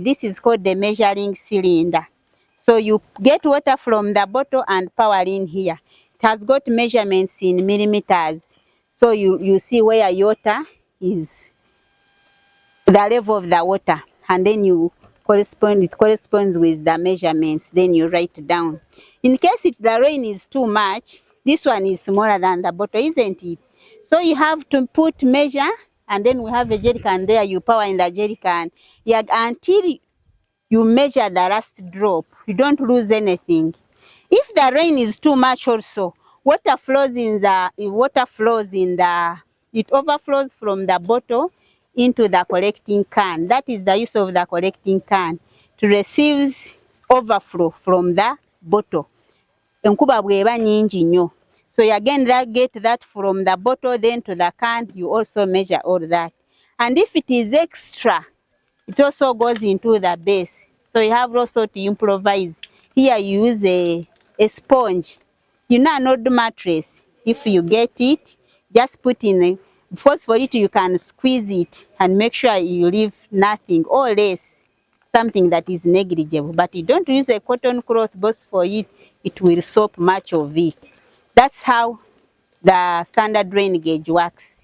This is called the measuring cylinder. So you get water from the bottle and power in here. It has got measurements in millimeters. So you see where your water is, the level of the water, and then it corresponds with the measurements, then you write down. In case the rain is too much, this one is smaller than the bottle, isn't it? So you have to measure, and then we have a jerrycan there, you power in the jerrycan, yeah, until you measure the last drop. You don't lose anything. If the rain is too much also, it overflows from the bottle into the collecting can. That is the use of the collecting can, to receive overflow from the bottle. Enkuba bweba nyingi nnyo. So again, get that from the bottle then to the can, you also measure all that. And if it is extra, it also goes into the base. So you have also to improvise. Here you use a sponge. You know an old mattress. If you get it, just put in a, first for it you can squeeze it and make sure you leave nothing or less, something that is negligible. But you don't use a cotton cloth box for it, it will soak much of it. That's how the standard drain gauge works.